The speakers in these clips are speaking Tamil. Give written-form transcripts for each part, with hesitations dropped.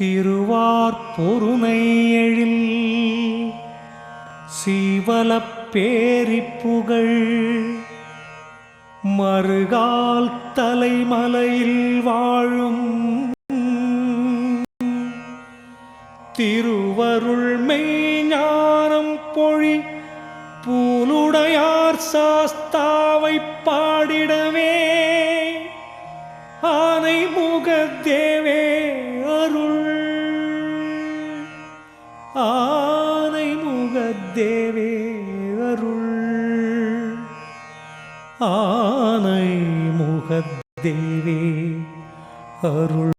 திருவார்பொருணை எழில் சீவலப் பேரிப்புகழ் மறுகால் தலைமலையில் வாழும் திருவருள் மெய்ஞானம் பொழி பூலுடையார் சாஸ்தாவை பாடிடவே ஆனை முகத்தேவே அருள் ஆனை முகத்தேவே அருள் ஆனை முகத்தேவே அருள்.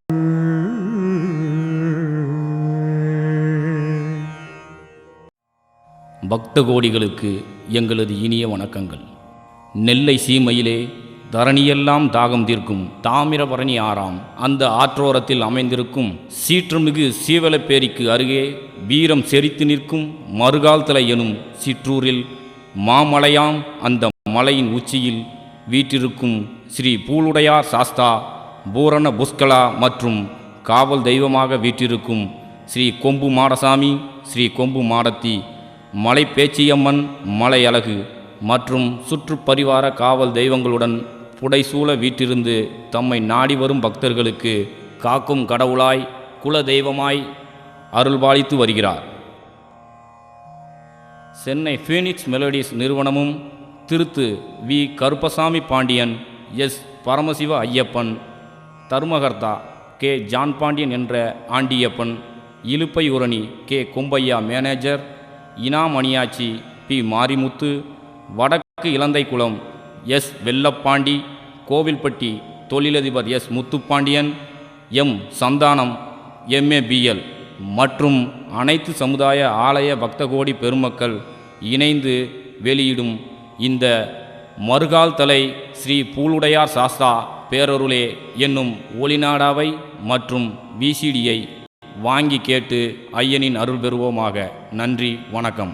பக்த கோடிகளுக்கு எங்களது இனிய வணக்கங்கள். நெல்லை சீமையிலே தரணியெல்லாம் தாகம் தீர்க்கும் தாமிரபரணி ஆறாம் அந்த ஆற்றோரத்தில் அமைந்திருக்கும் சீற்றமிகு சீவலப்பேரிக்கு அருகே வீரம் செறித்து நிற்கும் மறுகால்தலை எனும் சிற்றூரில் மாமலையாம் அந்த மலையின் உச்சியில் வீற்றிருக்கும் ஸ்ரீ பூலுடையார் சாஸ்தா பூரண புஷ்கலா மற்றும் காவல் தெய்வமாக வீற்றிருக்கும் ஸ்ரீ கொம்பு மாடசாமி, ஸ்ரீ கொம்பு மாடத்தி, மலை பேச்சியம்மன், மலை அழகு மற்றும் சுற்றுப்பரிவார காவல் தெய்வங்களுடன் புடைசூழ வீற்றிருந்து தம்மை நாடி வரும் பக்தர்களுக்கு காக்கும் கடவுளாய் குல தெய்வமாய் அருள்பாலித்து வருகிறார். சென்னை ஃபீனிக்ஸ் மெலடிஸ் நிறுவனமும் திருத்து வி கருப்பசாமி பாண்டியன், எஸ் பரமசிவ ஐயப்பன், தர்மகர்த்தா கே ஜான் பாண்டியன் என்ற Andiyappan, Iluppaiyurani K Kombaiya manager, Inamaniyachi P Marimuthu, வடக்கு இலந்தைக்குளம் எஸ் வெள்ளப்பாண்டி, கோவில்பட்டி தொழிலதிபர் S Muthupandian, M Santhanam MABL மற்றும் அனைத்து சமுதாய ஆலய பக்தகோடி பெருமக்கள் இணைந்து வெளியிடும் இந்த மறுகால்தலை ஸ்ரீ பூலுடையார் சாஸ்தா பேரருளே என்னும் ஒளிநாடாவை மற்றும் VCDயை வாங்கி கேட்டு ஐயனின் அருள் பெறுவோமாக. நன்றி, வணக்கம்.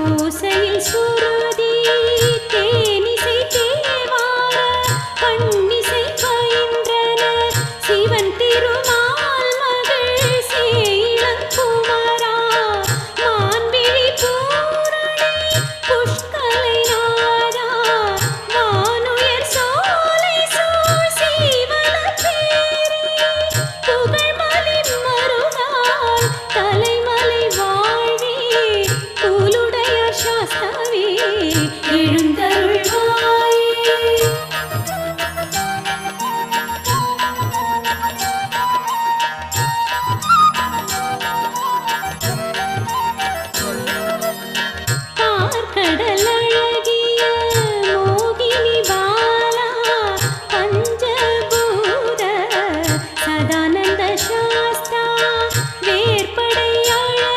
ஓசையில் சுரு